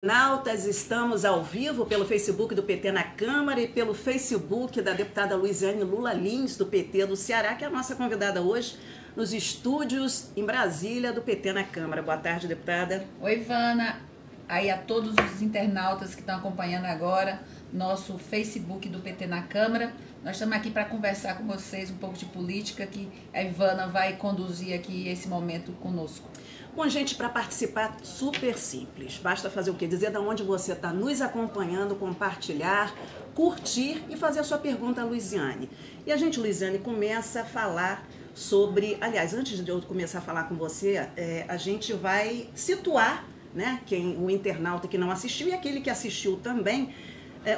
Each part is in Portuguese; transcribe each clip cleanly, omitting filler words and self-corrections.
Nautas, estamos ao vivo pelo Facebook do PT na Câmara e pelo Facebook da deputada Luiziane Lula Lins, do PT do Ceará, que é a nossa convidada hoje nos estúdios em Brasília do PT na Câmara. Boa tarde, deputada. Oi, Ivana. Aí a todos os internautas que estão acompanhando agora nosso Facebook do PT na Câmara. Nós estamos aqui para conversar com vocês um pouco de política, que a Ivana vai conduzir aqui esse momento conosco. Bom, gente, para participar, super simples. Basta fazer o quê? Dizer de onde você está nos acompanhando, compartilhar, curtir e fazer a sua pergunta à Luiziane. E a gente, Luiziane, começa a falar sobre... Aliás, antes de eu começar a falar com você, a gente vai situar, né, o internauta que não assistiu e aquele que assistiu também,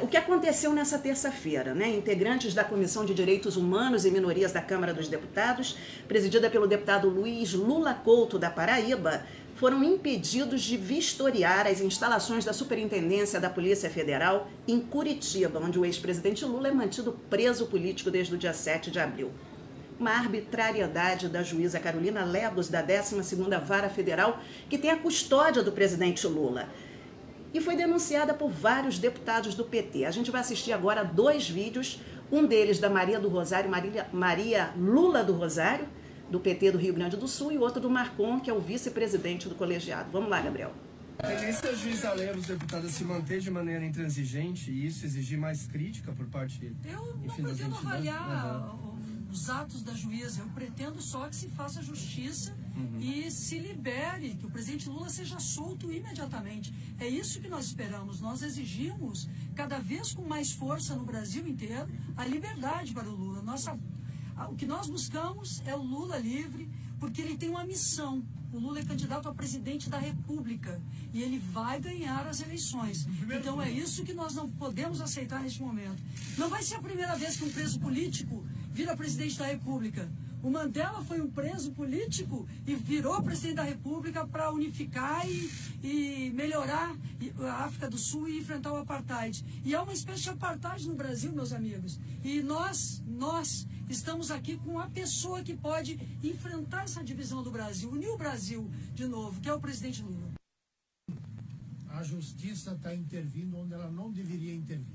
o que aconteceu nessa terça-feira, né? Integrantes da Comissão de Direitos Humanos e Minorias da Câmara dos Deputados, presidida pelo deputado Luiz Lula Couto da Paraíba, foram impedidos de vistoriar as instalações da Superintendência da Polícia Federal em Curitiba, onde o ex-presidente Lula é mantido preso político desde o dia 7 de abril. Uma arbitrariedade da juíza Carolina Lebos, da 12ª Vara Federal, que tem a custódia do presidente Lula. E foi denunciada por vários deputados do PT. A gente vai assistir agora 2 vídeos, um deles da Maria do Rosário, Maria Lula do Rosário, do PT do Rio Grande do Sul, e outro do Marcon, que é o vice-presidente do colegiado. Vamos lá, Gabriel. A tendência da juíza Lebos, deputada, se manter de maneira intransigente e isso exigir mais crítica por parte, enfim, das entidades. Eu não pretendo avaliar os atos da juíza, eu pretendo só que se faça justiça e se libere, que o presidente Lula seja solto imediatamente. É isso que nós esperamos. Nós exigimos, cada vez com mais força no Brasil inteiro, a liberdade para o Lula. O que nós buscamos é o Lula livre, porque ele tem uma missão. O Lula é candidato a presidente da República e ele vai ganhar as eleições. Então é isso que nós não podemos aceitar neste momento. Não vai ser a primeira vez que um preso político vira presidente da República. O Mandela foi um preso político e virou presidente da República para unificar e melhorar a África do Sul e enfrentar o apartheid. E há uma espécie de apartheid no Brasil, meus amigos. E nós estamos aqui com a pessoa que pode enfrentar essa divisão do Brasil, unir o Brasil de novo, que é o presidente Lula. A justiça está intervindo onde ela não deveria intervir.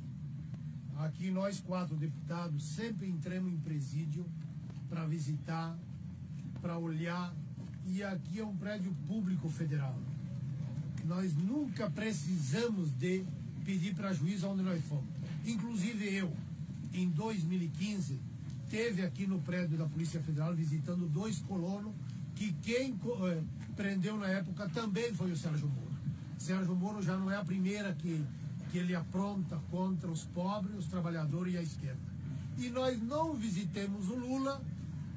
Aqui nós 4 deputados sempre entramos em presídio para visitar, para olhar, e aqui é um prédio público federal. Nós nunca precisamos de pedir para a juíza onde nós fomos. Inclusive eu, em 2015, teve aqui no prédio da Polícia Federal visitando 2 colonos que quem prendeu na época também foi o Sérgio Moro. Sérgio Moro já não é a primeira que ele apronta contra os pobres, os trabalhadores e a esquerda. E nós não visitemos o Lula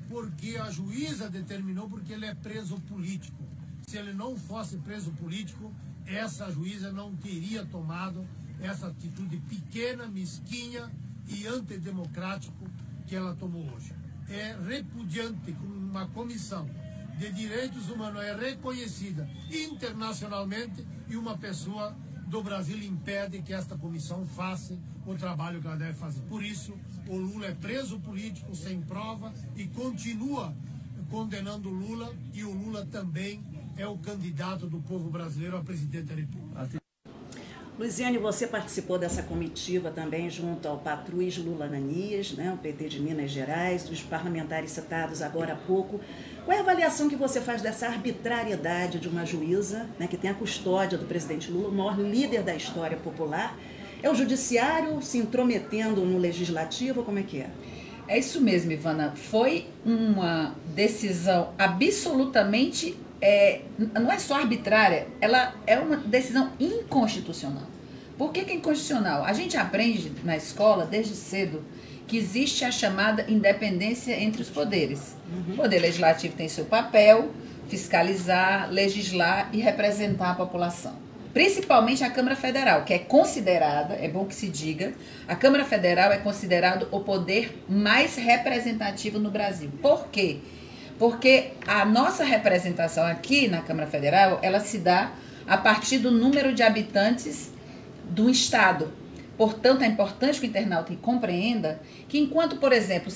porque a juíza determinou, porque ele é preso político. Se ele não fosse preso político, essa juíza não teria tomado essa atitude pequena, mesquinha e antidemocrática que ela tomou hoje. É repudiante que uma comissão de direitos humanos é reconhecida internacionalmente e uma pessoa do Brasil impede que esta comissão faça o trabalho que ela deve fazer. Por isso, o Lula é preso político sem prova e continua condenando o Lula, e o Lula também é o candidato do povo brasileiro a presidente da República. Luiziane, você participou dessa comitiva também junto ao Patrus Lula Ananias, né, o PT de Minas Gerais, dos parlamentares citados agora há pouco. Qual é a avaliação que você faz dessa arbitrariedade de uma juíza, né, que tem a custódia do presidente Lula, o maior líder da história popular? É o judiciário se intrometendo no legislativo? Como é que é? É isso mesmo, Ivana. Foi uma decisão absolutamente... não é só arbitrária, ela é uma decisão inconstitucional. Por que é inconstitucional? A gente aprende na escola desde cedo que existe a chamada independência entre os poderes. O poder legislativo tem seu papel, fiscalizar, legislar e representar a população. Principalmente a Câmara Federal, que é considerada, é bom que se diga, a Câmara Federal é considerado o poder mais representativo no Brasil. Por quê? Porque a nossa representação aqui na Câmara Federal, ela se dá a partir do número de habitantes do Estado. Portanto, é importante que o internauta compreenda que enquanto, por exemplo,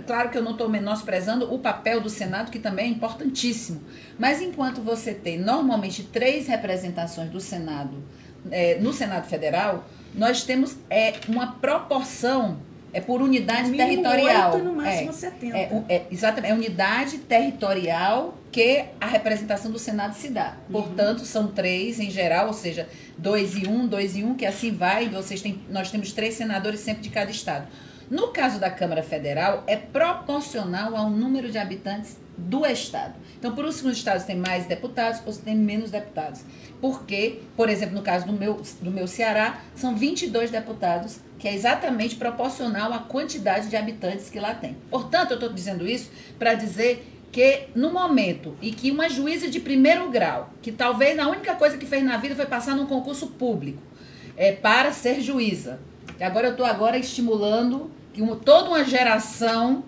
claro que eu não estou menosprezando o papel do Senado, que também é importantíssimo, mas enquanto você tem normalmente 3 representações do Senado no Senado Federal, nós temos uma proporção por unidade territorial. 8, no máximo 70. Exatamente, é unidade territorial que a representação do Senado se dá. Portanto, são 3 em geral, ou seja, 2 e 1, 2 e 1, que assim vai, nós temos 3 senadores sempre de cada estado. No caso da Câmara Federal, é proporcional ao número de habitantes do estado. Então, por isso que os estados têm mais deputados ou têm menos deputados. Porque, por exemplo, no caso do meu Ceará, são 22 deputados, que é exatamente proporcional à quantidade de habitantes que lá tem. Portanto, eu estou dizendo isso para dizer que no momento em que uma juíza de primeiro grau, que talvez a única coisa que fez na vida foi passar num concurso público para ser juíza, e agora eu estou estimulando que toda uma geração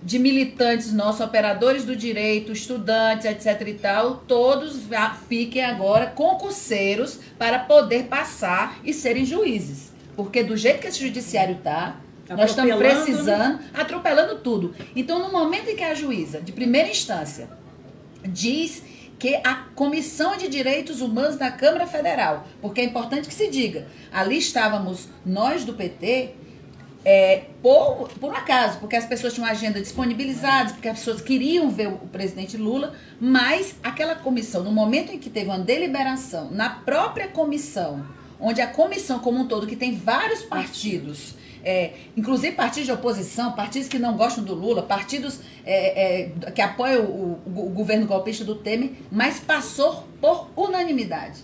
de militantes nossos, operadores do direito, estudantes, etc e tal, todos fiquem agora concurseiros para poder passar e serem juízes. Porque do jeito que esse judiciário está, nós estamos precisando, atropelando tudo. Então, no momento em que a juíza, de primeira instância, diz que a Comissão de Direitos Humanos da Câmara Federal, porque é importante que se diga, ali estávamos nós do PT, por acaso, porque as pessoas tinham agenda disponibilizadas, porque as pessoas queriam ver o presidente Lula, mas aquela comissão, no momento em que teve uma deliberação na própria comissão, onde a comissão como um todo, que tem vários partidos, inclusive partidos de oposição, partidos que não gostam do Lula, partidos que apoiam o governo golpista do Temer, mas passou por unanimidade.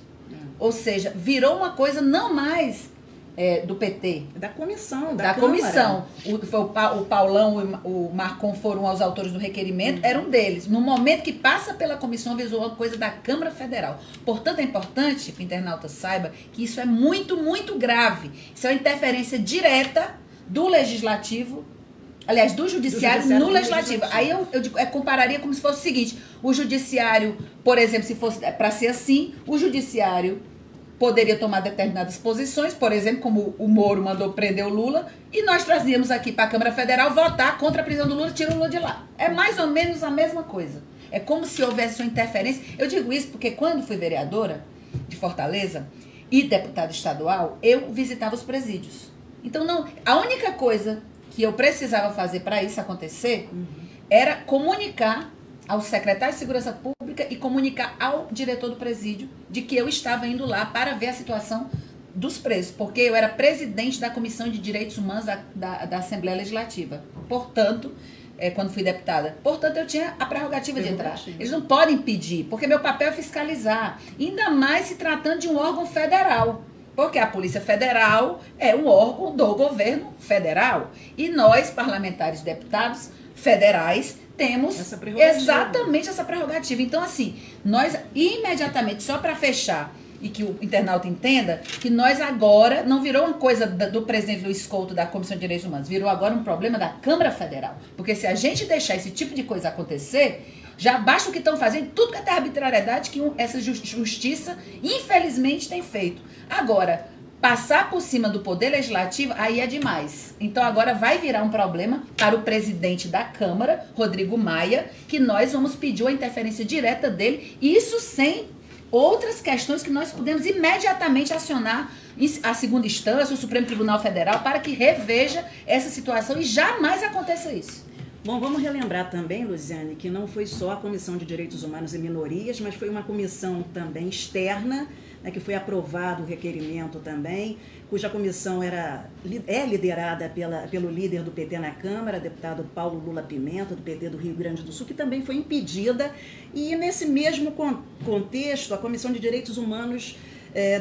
Ou seja, virou uma coisa não mais do PT. Da comissão. Da comissão. O Paulão e o Marcon foram os autores do requerimento, eram um deles. No momento que passa pela comissão, visou uma coisa da Câmara Federal. Portanto, é importante que o internauta saiba que isso é muito, muito grave. Isso é uma interferência direta do legislativo, aliás, do judiciário no legislativo. Aí eu compararia como se fosse o seguinte: o judiciário, por exemplo, se fosse para ser assim, o judiciário poderia tomar determinadas posições, por exemplo, como o Moro mandou prender o Lula, e nós trazíamos aqui para a Câmara Federal votar contra a prisão do Lula e tirar o Lula de lá. É mais ou menos a mesma coisa. É como se houvesse uma interferência. Eu digo isso porque quando fui vereadora de Fortaleza e deputada estadual, eu visitava os presídios. Então, a única coisa que eu precisava fazer para isso acontecer era comunicar ao secretário de Segurança Pública e comunicar ao diretor do presídio de que eu estava indo lá para ver a situação dos presos, porque eu era presidente da Comissão de Direitos Humanos da Assembleia Legislativa. Portanto, quando fui deputada, eu tinha a prerrogativa de entrar. Eles não podem impedir, porque meu papel é fiscalizar, ainda mais se tratando de um órgão federal. Porque a Polícia Federal é um órgão do governo federal. E nós, parlamentares deputados federais, temos exatamente essa prerrogativa. Então, assim, nós imediatamente, só para fechar e que o internauta entenda, que nós agora, não virou uma coisa do presidente Luiz Couto da Comissão de Direitos Humanos, virou agora um problema da Câmara Federal. Porque se a gente deixar esse tipo de coisa acontecer, já basta o que estão fazendo, tudo que é arbitrariedade que essa justiça, infelizmente, tem feito. Agora, passar por cima do poder legislativo, aí é demais. Então agora vai virar um problema para o presidente da Câmara, Rodrigo Maia, que nós vamos pedir a interferência direta dele, isso sem outras questões que nós podemos imediatamente acionar a segunda instância, o Supremo Tribunal Federal, para que reveja essa situação e jamais aconteça isso. Bom, vamos relembrar também, Luziane, que não foi só a Comissão de Direitos Humanos e Minorias, mas foi uma comissão também externa, que foi aprovado o requerimento também, cuja comissão é liderada pelo líder do PT na Câmara, deputado Paulo Lula Pimenta, do PT do Rio Grande do Sul, que também foi impedida. E nesse mesmo contexto, a Comissão de Direitos Humanos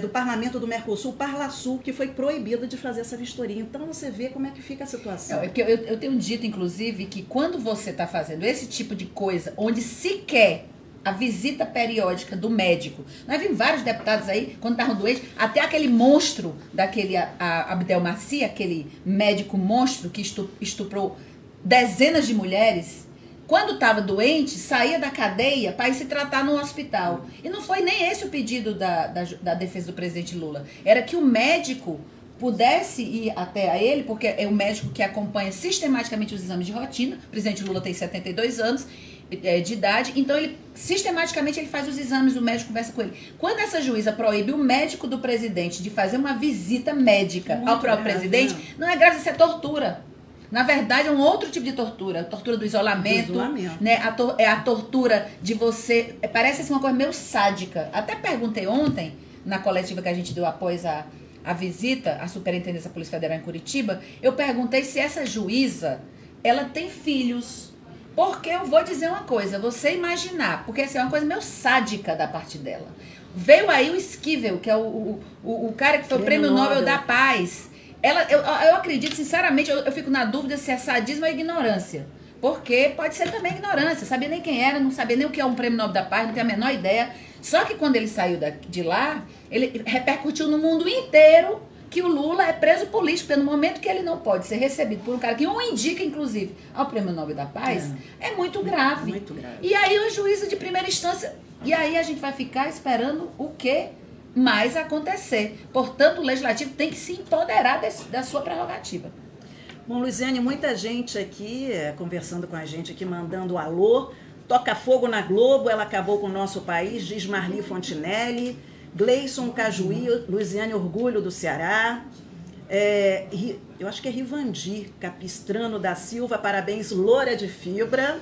do Parlamento do Mercosul, Parlasul, que foi proibida de fazer essa vistoria. Então você vê como é que fica a situação. Eu tenho dito, inclusive, que quando você está fazendo esse tipo de coisa, onde se quer a visita periódica do médico. Nós vimos vários deputados aí, quando estavam doentes, até aquele monstro daquele Abdel Maci, aquele médico monstro que estuprou dezenas de mulheres, quando estava doente, saía da cadeia para ir se tratar no hospital. E não foi nem esse o pedido da defesa do presidente Lula. Era que o médico pudesse ir até a ele, porque é o médico que acompanha sistematicamente os exames de rotina. O presidente Lula tem 72 anos, de idade, então ele sistematicamente ele faz os exames, o médico conversa com ele. Quando essa juíza proíbe o médico do presidente de fazer uma visita médica ao próprio presidente, não é grave, isso é tortura. Na verdade, é um outro tipo de tortura. A tortura do isolamento. Né? É a tortura de você... Parece assim, uma coisa meio sádica. Até perguntei ontem, na coletiva que a gente deu após a visita à Superintendência da Polícia Federal em Curitiba, eu perguntei se essa juíza, ela tem filhos. Porque eu vou dizer uma coisa, você imaginar, porque assim, é uma coisa meio sádica da parte dela. Veio aí o Esquivel, que é o cara que foi o Prêmio Nobel da Paz. Eu acredito, sinceramente, eu fico na dúvida se é sadismo ou ignorância. Porque pode ser também ignorância. Sabia nem quem era, não sabia nem o que é um Prêmio Nobel da Paz, não tem a menor ideia. Só que quando ele saiu de lá, ele repercutiu no mundo inteiro que o Lula é preso político, porque no momento que ele não pode ser recebido por um cara que o indica, inclusive, ao Prêmio Nobel da Paz, é muito grave. Muito grave. E aí o juízo de primeira instância... E aí a gente vai ficar esperando o quê? Mais acontecer. Portanto, o Legislativo tem que se empoderar da sua prerrogativa. Bom, Luiziane, muita gente aqui conversando com a gente aqui, mandando alô. Toca fogo na Globo, ela acabou com o nosso país, diz Marli Fontinelli. Gleison Cajuí, Luiziane, orgulho do Ceará. Eu acho que é Rivandi Capistrano da Silva, parabéns, loura de fibra.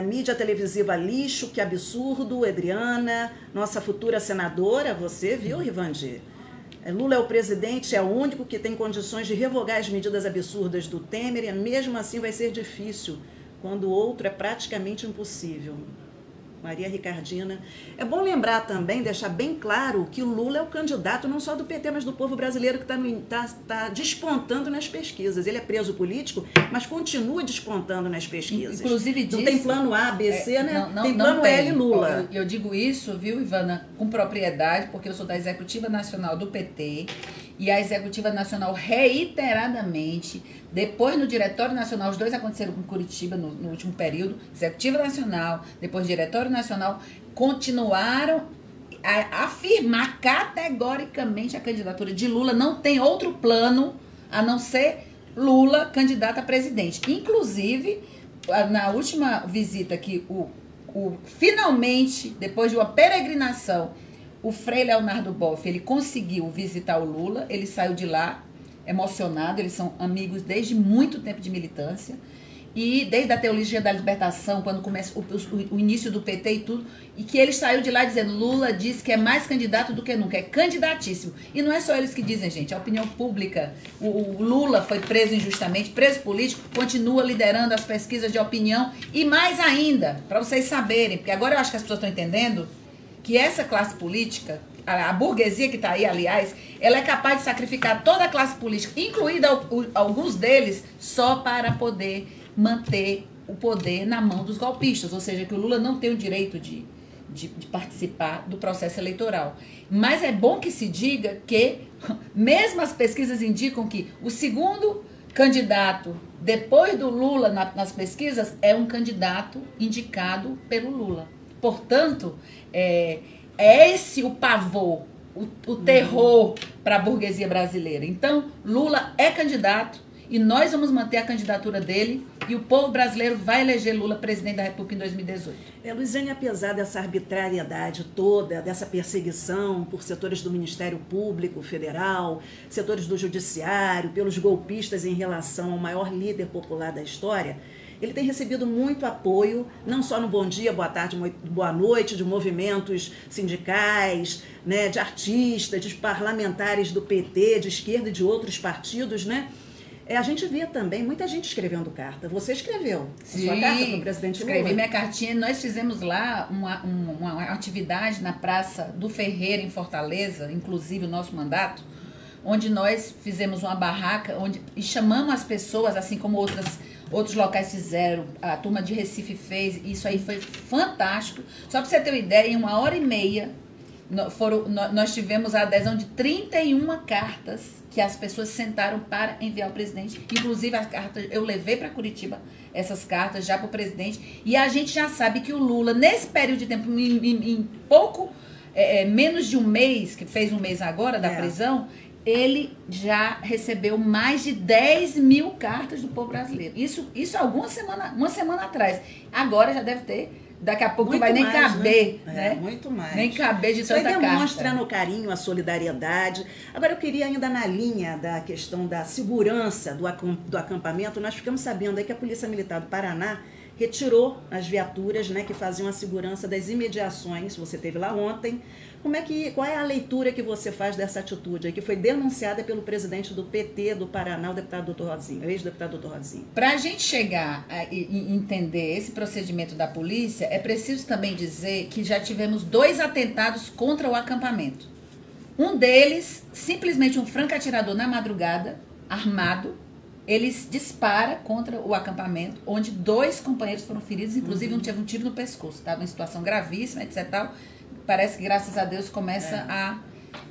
Mídia televisiva lixo, que absurdo, Adriana, nossa futura senadora, você viu, Rivandi? Lula é o presidente, é o único que tem condições de revogar as medidas absurdas do Temer, e mesmo assim vai ser difícil, quando o outro é praticamente impossível. Maria Ricardina. É bom lembrar também, deixar bem claro que o Lula é o candidato não só do PT, mas do povo brasileiro que está despontando nas pesquisas. Ele é preso político, mas continua despontando nas pesquisas. Inclusive disso, não tem plano A, B, C, né? Não, tem plano L, Lula. Eu digo isso, viu, Ivana, com propriedade, porque eu sou da Executiva Nacional do PT e a Executiva Nacional reiteradamente, depois no Diretório Nacional, os dois aconteceram com Curitiba no último período, Executiva Nacional, depois Diretório Nacional, continuaram a afirmar categoricamente a candidatura de Lula. Não tem outro plano a não ser Lula candidato a presidente. Inclusive, na última visita que finalmente, depois de uma peregrinação, o Frei Leonardo Boff, ele conseguiu visitar o Lula, ele saiu de lá emocionado, eles são amigos desde muito tempo de militância, e desde a teologia da libertação, quando começa o início do PT e tudo, e que ele saiu de lá dizendo, Lula diz que é mais candidato do que nunca, é candidatíssimo. E não é só eles que dizem, gente, a opinião pública, o Lula foi preso injustamente, preso político, continua liderando as pesquisas de opinião, e mais ainda, para vocês saberem, porque agora eu acho que as pessoas estão entendendo que essa classe política, a burguesia que está aí, aliás, ela é capaz de sacrificar toda a classe política, incluída alguns deles, só para poder manter o poder na mão dos golpistas. Ou seja, que o Lula não tem o direito de participar do processo eleitoral. Mas é bom que se diga que, mesmo as pesquisas indicam que o segundo candidato, depois do Lula nas pesquisas, é um candidato indicado pelo Lula. Portanto, é esse o pavor, o terror para a burguesia brasileira. Então, Lula é candidato e nós vamos manter a candidatura dele e o povo brasileiro vai eleger Lula presidente da República em 2018. Luiziane, apesar dessa arbitrariedade toda, dessa perseguição por setores do Ministério Público Federal, setores do Judiciário, pelos golpistas em relação ao maior líder popular da história, ele tem recebido muito apoio, não só no Bom Dia, Boa Tarde, Boa Noite, de movimentos sindicais, né, de artistas, de parlamentares do PT, de esquerda e de outros partidos, né? A gente vê também muita gente escrevendo carta. Você escreveu a sua carta para o presidente Lula? Escrevi minha cartinha. Nós fizemos lá uma atividade na Praça do Ferreira, em Fortaleza, inclusive o nosso mandato, onde nós fizemos uma barraca e chamamos as pessoas, assim como outros locais fizeram, a turma de Recife fez, isso aí foi fantástico. Só para você ter uma ideia, em 1h30, nós tivemos a adesão de 31 cartas que as pessoas sentaram para enviar ao presidente. Inclusive, as cartas, eu levei para Curitiba essas cartas já para o presidente. E a gente já sabe que o Lula, nesse período de tempo, em pouco, menos de um mês, que fez um mês agora da prisão, ele já recebeu mais de 10 mil cartas do povo brasileiro. Isso uma semana atrás. Agora já deve ter. Daqui a pouco muito não vai nem mais, caber, né? né? Muito mais. Nem caber de tanta carta. Isso aí demonstra no carinho, a solidariedade. Agora, eu queria ainda na linha da questão da segurança do acampamento, nós ficamos sabendo aí que a Polícia Militar do Paraná retirou as viaturas, né, que faziam a segurança das imediações. Você esteve lá ontem. Qual é a leitura que você faz dessa atitude aí, que foi denunciada pelo presidente do PT do Paraná, o deputado Dr. Rosinho, o ex-deputado Dr. Rosinho? Para a gente chegar e entender esse procedimento da polícia, é preciso também dizer que já tivemos 2 atentados contra o acampamento. Um deles, simplesmente um franco-atirador na madrugada, armado, ele dispara contra o acampamento, onde 2 companheiros foram feridos, inclusive um teve um tiro no pescoço, estava em situação gravíssima, etc. Tal. Parece que, graças a Deus, começa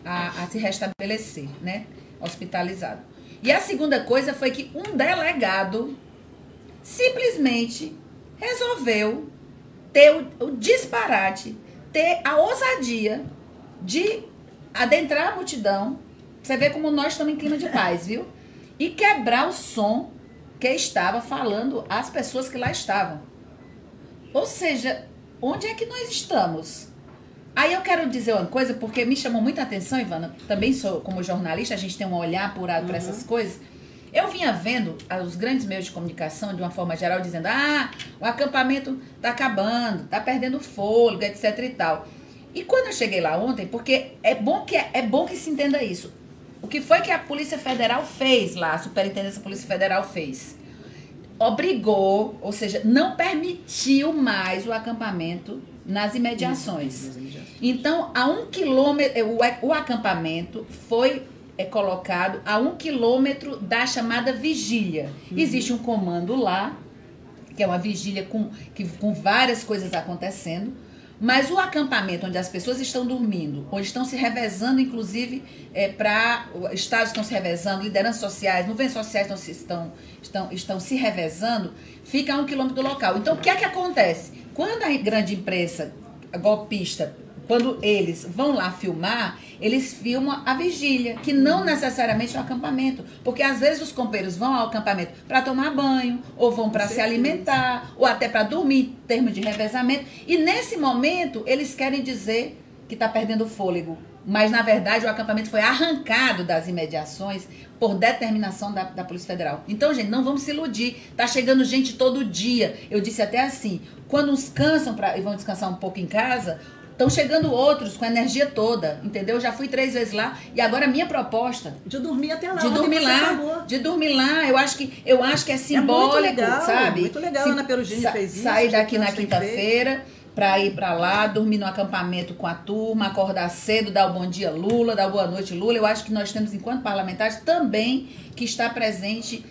a se restabelecer, né? Hospitalizado. E a segunda coisa foi que um delegado simplesmente resolveu ter o disparate, ter a ousadia de adentrar a multidão. Você vê como nós estamos em clima de paz, viu? E quebrar o som que estava falando às pessoas que lá estavam. Ou seja, onde é que nós estamos? Aí eu quero dizer uma coisa, porque me chamou muita atenção, Ivana, também sou como jornalista, a gente tem um olhar apurado para essas coisas. Eu vinha vendo os grandes meios de comunicação, de uma forma geral, dizendo, o acampamento está acabando, está perdendo fôlego, etc e tal. E quando eu cheguei lá ontem, porque é bom que se entenda isso, o que foi que a Polícia Federal fez lá, a Superintendência da Polícia Federal fez? Obrigou, ou seja, não permitiu mais o acampamento nas imediações. Então, a 1 quilômetro, o acampamento foi colocado a 1 quilômetro da chamada vigília. Existe um comando lá, que é uma vigília com várias coisas acontecendo, mas o acampamento onde as pessoas estão dormindo, onde estão se revezando, inclusive, estados estão se revezando, lideranças sociais, nuvens sociais estão se revezando, fica a 1 quilômetro do local. Então, o que é que acontece? Quando a grande imprensa golpista, quando eles vão lá filmar, eles filmam a vigília, que não necessariamente é o acampamento. Porque às vezes os companheiros vão ao acampamento para tomar banho, ou vão para se alimentar, ou até para dormir, em termos de revezamento. E nesse momento, eles querem dizer que está perdendo fôlego. Mas, na verdade, o acampamento foi arrancado das imediações por determinação da Polícia Federal. Então, gente, não vamos se iludir. Tá chegando gente todo dia. Eu disse até assim, quando uns cansam e vão descansar um pouco em casa, estão chegando outros com a energia toda, entendeu? Já fui 3 vezes lá e agora a minha proposta... De dormir até lá. De dormir lá. Eu acho que é simbólico, muito legal, sabe? Muito legal, a Ana Perugini fez isso. Sair daqui na quinta-feira para ir para lá, dormir no acampamento com a turma, acordar cedo, dar o bom dia Lula, dar o boa noite Lula. Eu acho que nós temos, enquanto parlamentares, também que estar presente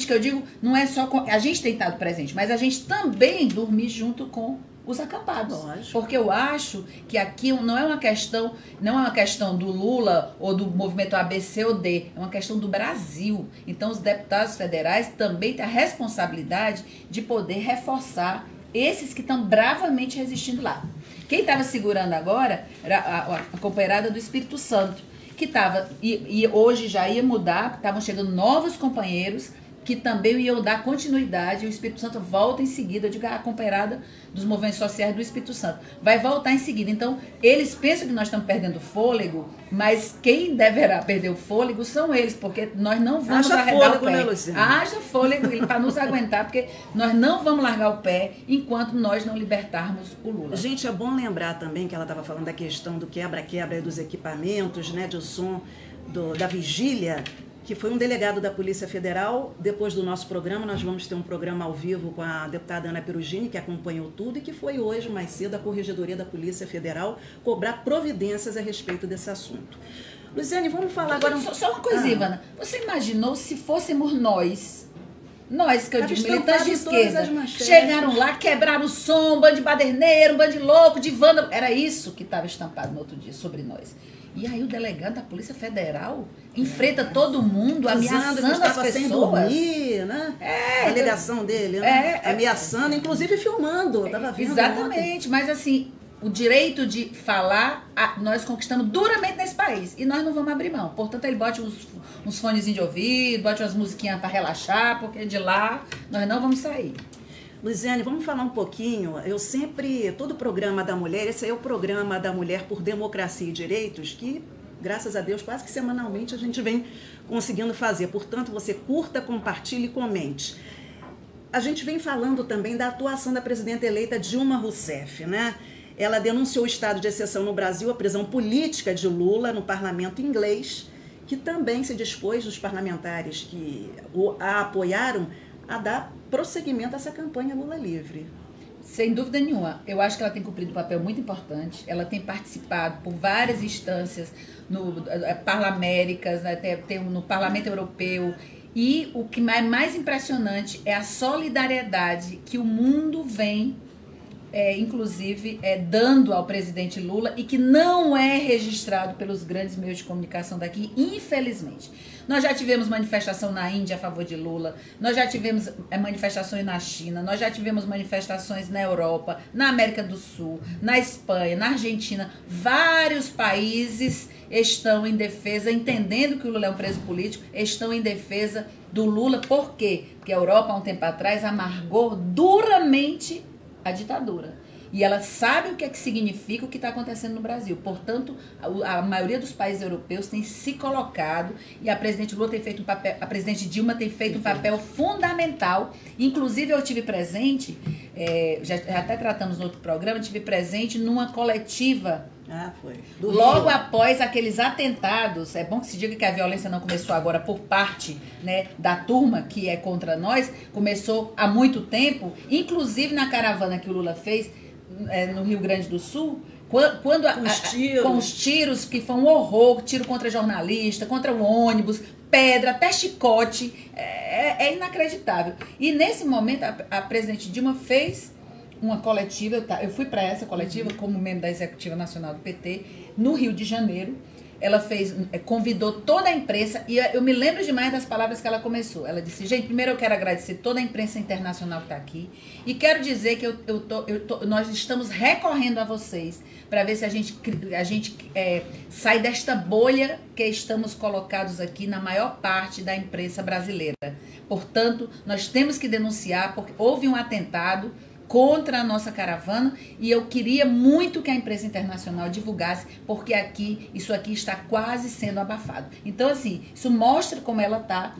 que eu digo, não é só... a gente tem estado presente, mas a gente também dormir junto com os acampados. Lógico. Porque eu acho que aqui não é uma questão do Lula ou do movimento ABC ou D, é uma questão do Brasil. Então os deputados federais também têm a responsabilidade de poder reforçar esses que estão bravamente resistindo lá. Quem estava segurando agora era a companheirada do Espírito Santo, que estava, e hoje já ia mudar, estavam chegando novos companheiros que também iam dar continuidade, e o Espírito Santo volta em seguida, eu digo a companheirada dos movimentos sociais do Espírito Santo, vai voltar em seguida. Então, eles pensam que nós estamos perdendo fôlego, mas quem deverá perder o fôlego são eles, porque nós não vamos arredar o pé. Né, Luciana? Haja fôlego para nos aguentar, porque nós não vamos largar o pé enquanto nós não libertarmos o Lula. Gente, é bom lembrar também que ela estava falando da questão do quebra-quebra dos equipamentos, né, de som da vigília, que foi um delegado da Polícia Federal. Depois do nosso programa, nós vamos ter um programa ao vivo com a deputada Ana Perugini, que acompanhou tudo, e que foi hoje, mais cedo, a Corregedoria da Polícia Federal cobrar providências a respeito desse assunto. Luciane, vamos falar agora... Só uma coisa, Ivana. Você imaginou se fôssemos nós que eu digo, militantes de esquerda, chegaram lá, quebraram o som, um bando de baderneiro, um bando de louco, de vândalo. Era isso que estava estampado no outro dia sobre nós. E aí o delegado da Polícia Federal enfrenta todo mundo, ameaçando as pessoas. Sem dormir, né? A alegação dele, né? Ameaçando, inclusive filmando. Eu tava vendo exatamente, ontem. Mas assim, o direito de falar, nós conquistamos duramente nesse país. E nós não vamos abrir mão. Portanto, ele bote uns fonezinhos de ouvido, bote umas musiquinhas para relaxar, porque de lá nós não vamos sair. Luiziane, vamos falar um pouquinho. Todo programa da mulher, esse aí é o programa da Mulher por Democracia e Direitos, que, graças a Deus, quase que semanalmente a gente vem conseguindo fazer. Portanto, você curta, compartilhe e comente. A gente vem falando também da atuação da presidenta eleita Dilma Rousseff, né? Ela denunciou o estado de exceção no Brasil, a prisão política de Lula no parlamento inglês, que também se dispôs dos parlamentares que a apoiaram a dar prosseguimento a essa campanha Lula livre. Sem dúvida nenhuma. Eu acho que ela tem cumprido um papel muito importante. Ela tem participado por várias instâncias no Parlaméricas, né, no Parlamento Europeu. E o que é mais impressionante é a solidariedade que o mundo vem, inclusive, dando ao presidente Lula e que não é registrado pelos grandes meios de comunicação daqui, infelizmente. Nós já tivemos manifestação na Índia a favor de Lula, nós já tivemos manifestações na China, nós já tivemos manifestações na Europa, na América do Sul, na Espanha, na Argentina. Vários países estão em defesa, entendendo que o Lula é um preso político, estão em defesa do Lula. Por quê? Porque a Europa, há um tempo atrás, amargou duramente a ditadura. E ela sabe o que é que significa o que está acontecendo no Brasil. Portanto, a maioria dos países europeus tem se colocado, e a presidente Lula tem feito um papel, a presidente Dilma tem feito um papel fundamental. Inclusive, eu tive presente, já até tratamos no outro programa, tive presente numa coletiva. Foi. Logo após aqueles atentados. É bom que se diga que a violência não começou agora por parte, né, da turma que é contra nós, começou há muito tempo, inclusive na caravana que o Lula fez no Rio Grande do Sul, quando com os tiros, que foi um horror, tiro contra jornalista, contra o ônibus, pedra, até chicote, é inacreditável. E nesse momento a presidente Dilma fez uma coletiva, eu fui para essa coletiva como membro da Executiva Nacional do PT, no Rio de Janeiro. Ela convidou toda a imprensa, e eu me lembro demais das palavras que ela começou. Ela disse: gente, primeiro eu quero agradecer toda a imprensa internacional que está aqui, e quero dizer que nós estamos recorrendo a vocês para ver se a gente sai desta bolha que estamos colocados aqui na maior parte da imprensa brasileira. Portanto, nós temos que denunciar, porque houve um atentado contra a nossa caravana, e eu queria muito que a imprensa internacional divulgasse, porque isso aqui está quase sendo abafado. Então, assim, isso mostra como ela está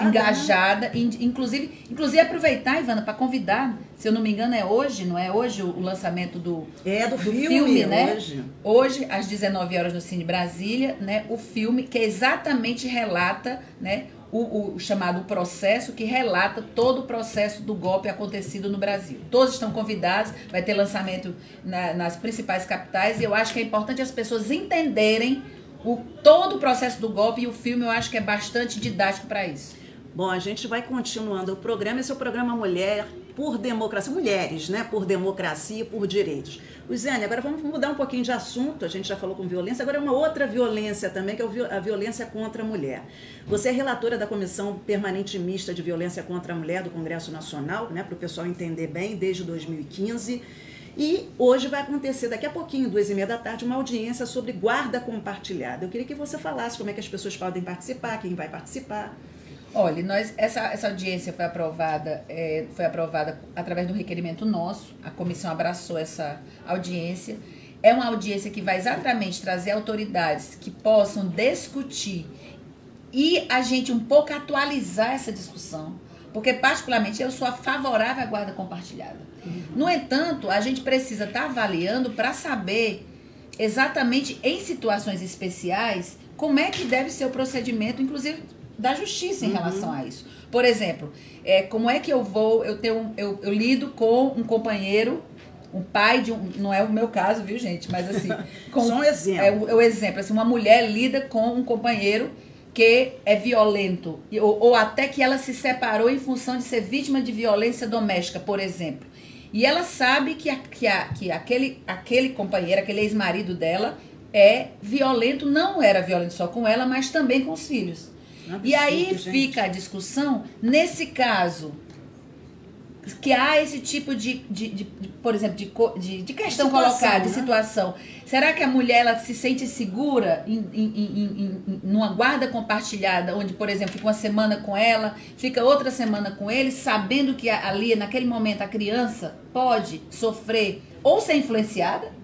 engajada, né? Inclusive aproveitar, Ivana, para convidar, se eu não me engano não é hoje o lançamento do filme, né? Hoje, às 19 horas no Cine Brasília, né? O filme que exatamente relata, né, o chamado processo, que relata todo o processo do golpe acontecido no Brasil. Todos estão convidados, vai ter lançamento nas principais capitais, e eu acho que é importante as pessoas entenderem todo o processo do golpe, e o filme eu acho que é bastante didático para isso. Bom, a gente vai continuando o programa. Esse é o programa Mulher por Democracia, Mulheres, né? Por Democracia e por Direitos. Luiziane, agora vamos mudar um pouquinho de assunto. A gente já falou com violência, agora é uma outra violência também, que é a violência contra a mulher. Você é relatora da Comissão Permanente Mista de Violência contra a Mulher do Congresso Nacional, né? Para o pessoal entender bem, desde 2015. E hoje vai acontecer, daqui a pouquinho, 2h30 uma audiência sobre guarda compartilhada. Eu queria que você falasse como é que as pessoas podem participar, quem vai participar. Olha, essa audiência foi aprovada através de um requerimento nosso. A comissão abraçou essa audiência. É uma audiência que vai exatamente trazer autoridades que possam discutir e a gente um pouco atualizar essa discussão, porque particularmente eu sou favorável à guarda compartilhada. No entanto, a gente precisa estar avaliando para saber exatamente em situações especiais como é que deve ser o procedimento, inclusive da justiça em relação a isso. Por exemplo, como é que eu lido com um companheiro, um pai de não é o meu caso, viu, gente? Mas assim, só um exemplo. É o exemplo, assim, uma mulher lida com um companheiro que é violento, ou até que ela se separou em função de ser vítima de violência doméstica, por exemplo. E ela sabe que aquele companheiro, aquele ex-marido dela é violento, não era violento só com ela, mas também com os filhos. Absurdo, e aí fica a discussão, nesse caso, que há esse tipo por exemplo, de questão Situação, colocada, de né? situação. Será que a mulher ela se sente segura numa guarda compartilhada, onde, por exemplo, fica uma semana com ela, fica outra semana com ele, sabendo que ali, naquele momento, a criança pode sofrer ou ser influenciada,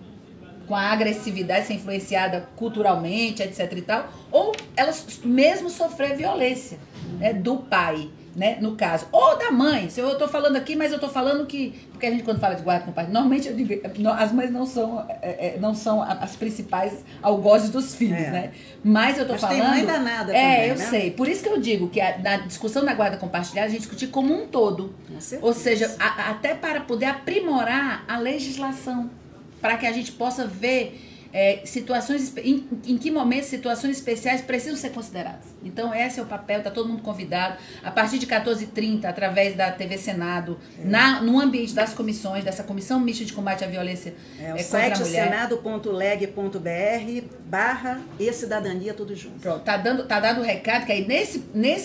com a agressividade, ser influenciada culturalmente, etc e tal, ou ela mesmo sofrer violência, né, do pai, né, no caso, ou da mãe. Se eu estou falando aqui, mas eu estou falando que, porque a gente quando fala de guarda compartilhada, normalmente eu digo, as mães não são as principais algozes dos filhos, né? Mas eu estou falando... Mas tem mãe danada também, eu sei. Por isso que eu digo que na discussão da guarda compartilhada a gente discutir como um todo. Ou seja, até para poder aprimorar a legislação, para que a gente possa ver situações, em que momentos situações especiais precisam ser consideradas. Então, esse é o papel, está todo mundo convidado. A partir de 14h30, através da TV Senado, no ambiente das comissões, dessa Comissão Mista de Combate à Violência o site é senado.leg.br/e-cidadania, tudo junto. Pronto, tá dado o recado, que aí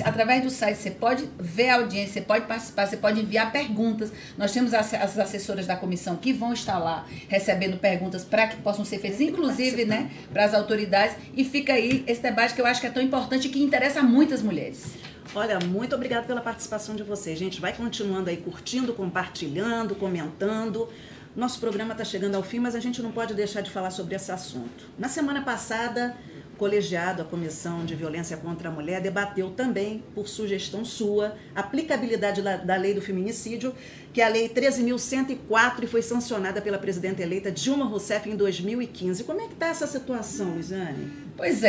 através do site você pode ver a audiência, você pode participar, você pode enviar perguntas. Nós temos as assessoras da comissão que vão estar lá recebendo perguntas para que possam ser feitas, inclusive, né, para as autoridades. E fica aí esse debate que eu acho que é tão importante e que interessa a muitas mulheres. Olha, muito obrigada pela participação de vocês. Gente, vai continuando aí curtindo, compartilhando, comentando. Nosso programa está chegando ao fim, mas a gente não pode deixar de falar sobre esse assunto. Na semana passada, o colegiado, a Comissão de Violência contra a Mulher, debateu também, por sugestão sua, a aplicabilidade da lei do feminicídio, que é a Lei 13.104 e foi sancionada pela presidenta eleita Dilma Rousseff em 2015. Como é que está essa situação, Luiziane? Pois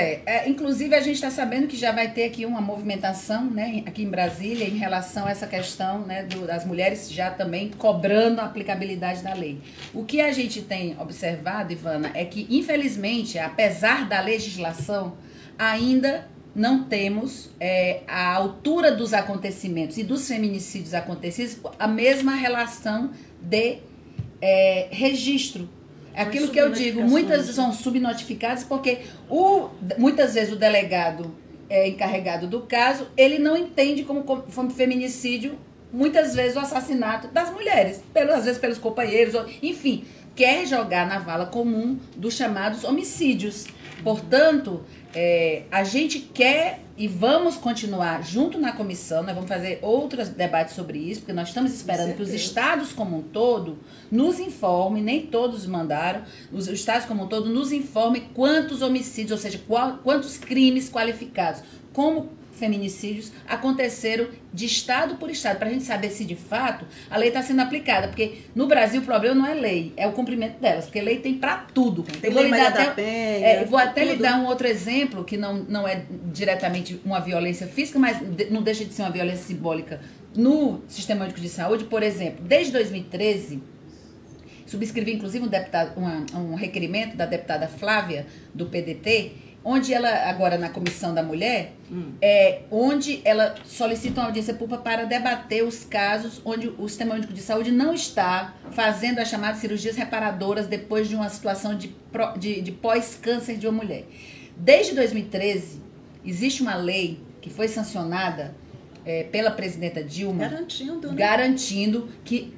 inclusive a gente está sabendo que já vai ter aqui uma movimentação, né, aqui em Brasília em relação a essa questão, né, das mulheres já também cobrando a aplicabilidade da lei. O que a gente tem observado, Ivana, é que infelizmente, apesar da legislação, ainda não temos a altura dos acontecimentos e dos feminicídios acontecidos a mesma relação de registro. Aquilo que eu digo, muitas são subnotificadas porque muitas vezes o delegado encarregado do caso, ele não entende como feminicídio, muitas vezes o assassinato das mulheres, às vezes pelos companheiros, enfim, quer jogar na vala comum dos chamados homicídios. Portanto, a gente quer e vamos continuar junto na comissão, nós vamos fazer outros debates sobre isso, porque nós estamos esperando que os estados como um todo nos informem, nem todos mandaram, os estados como um todo nos informem quantos homicídios, ou seja, quantos crimes qualificados como feminicídios aconteceram de estado por estado, para a gente saber se de fato a lei está sendo aplicada, porque no Brasil o problema não é lei, é o cumprimento delas, porque lei tem para tudo. Tem lei Maria da Penha, vou até lhe dar um outro exemplo, que não é diretamente uma violência física, mas não deixa de ser uma violência simbólica no Sistema Único de Saúde. Por exemplo, desde 2013, subscrevi inclusive um requerimento da deputada Flávia, do PDT, onde ela, agora na Comissão da Mulher, onde ela solicita uma audiência pública para debater os casos onde o Sistema Único de Saúde não está fazendo as chamadas cirurgias reparadoras depois de uma situação de pós-câncer de uma mulher. Desde 2013, existe uma lei que foi sancionada pela presidenta Dilma, garantindo que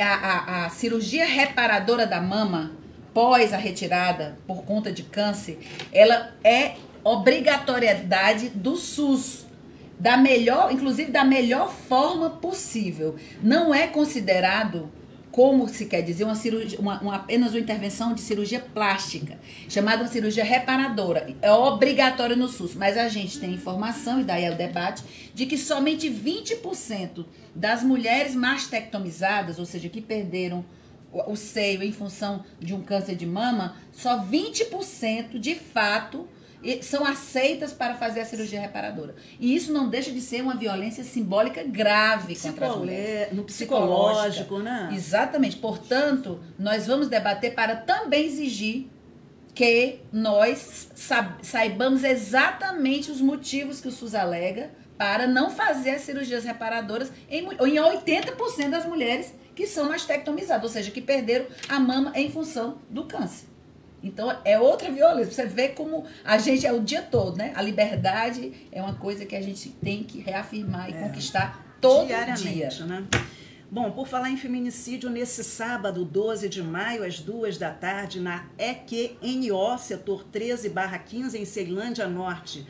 a cirurgia reparadora da mama, após a retirada por conta de câncer, ela é obrigatoriedade do SUS, inclusive da melhor forma possível. Não é considerado, como se quer dizer, apenas uma intervenção de cirurgia plástica, chamada cirurgia reparadora. É obrigatório no SUS, mas a gente tem informação, e daí é o debate, de que somente 20% das mulheres mastectomizadas, ou seja, que perderam o seio em função de um câncer de mama, só 20% de fato são aceitas para fazer a cirurgia reparadora. E isso não deixa de ser uma violência simbólica grave contra as mulheres. No psicológico, né? Exatamente. Portanto, nós vamos debater para também exigir que nós saibamos exatamente os motivos que o SUS alega para não fazer as cirurgias reparadoras em 80% das mulheres que são mastectomizadas, ou seja, que perderam a mama em função do câncer. Então, é outra violência. Você vê como a gente é o dia todo, né? A liberdade é uma coisa que a gente tem que reafirmar e conquistar todo dia. Né? Bom, por falar em feminicídio, nesse sábado, 12 de maio, às 2 da tarde, na EQNO, setor 13/15, em Ceilândia Norte,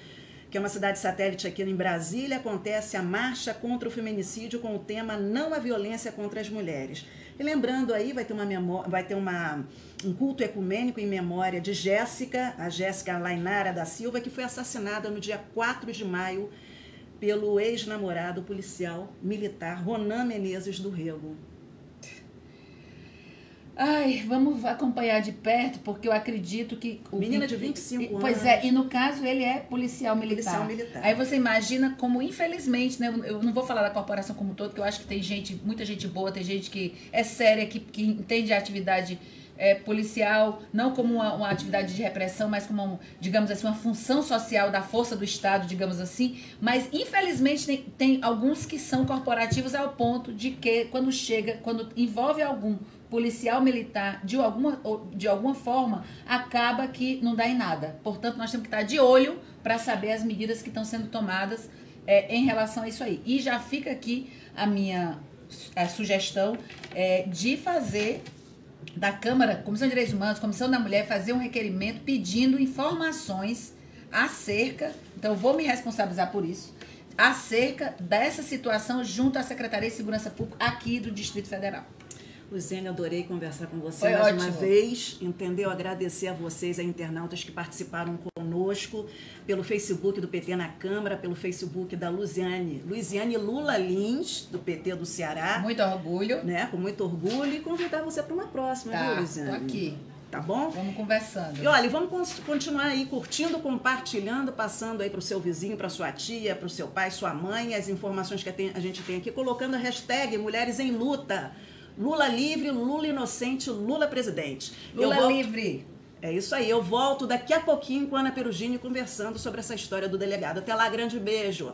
que é uma cidade satélite aqui em Brasília, acontece a marcha contra o feminicídio com o tema Não à Violência contra as Mulheres. E lembrando aí, vai ter um culto ecumênico em memória de Jéssica, a Jéssica Lainara da Silva, que foi assassinada no dia 4 de maio pelo ex-namorado policial militar Ronan Menezes do Rego. Ai, vamos acompanhar de perto, porque eu acredito que... Menina de 25 anos. Pois é, e no caso ele é policial militar. Policial militar. Aí você imagina como, infelizmente, né, eu não vou falar da corporação como um todo, porque eu acho que tem gente, muita gente boa, tem gente que é séria, que entende a atividade policial, não como uma atividade de repressão, mas como, digamos assim, uma função social da força do Estado, digamos assim. Mas, infelizmente, tem alguns que são corporativos ao ponto de que, quando envolve algum policial militar, de alguma forma, acaba que não dá em nada. Portanto, nós temos que estar de olho para saber as medidas que estão sendo tomadas em relação a isso aí. E já fica aqui a minha sugestão de fazer da Câmara, Comissão de Direitos Humanos, Comissão da Mulher, fazer um requerimento pedindo informações acerca, então eu vou me responsabilizar por isso, acerca dessa situação junto à Secretaria de Segurança Pública aqui do Distrito Federal. Luiziane, adorei conversar com você Foi mais ótimo. uma vez, entendeu? Agradecer a vocês, a internautas que participaram conosco, pelo Facebook do PT na Câmara, pelo Facebook da Luiziane Lula Lins, do PT do Ceará. Muito orgulho. Né? Com muito orgulho, e convidar você para uma próxima, Tá, viu, Luiziane? tô aqui. Tá bom? Vamos conversando. E olha, vamos continuar aí curtindo, compartilhando, passando aí para o seu vizinho, para sua tia, para o seu pai, sua mãe, as informações que a gente tem aqui, colocando a hashtag Mulheres em Luta. Lula livre, Lula inocente, Lula presidente. Lula livre. É isso aí, eu volto daqui a pouquinho com a Ana Perugini conversando sobre essa história do delegado. Até lá, grande beijo.